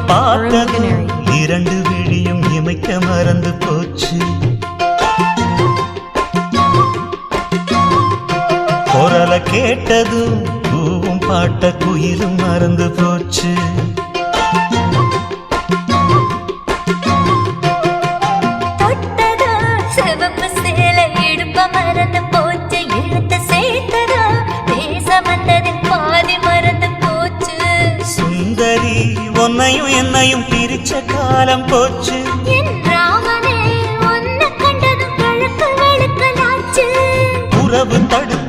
பார்த்தது இரண்டு விழியும் இமைக்க மறந்து போச்சு. குரல கேட்டதும் பூவும் பாட்ட குயிலும் மறந்து போச்சு. சுந்தரி உன்னையும் என்னையும் பிரிச்ச காலம் போச்சு. உறவு தடுத்து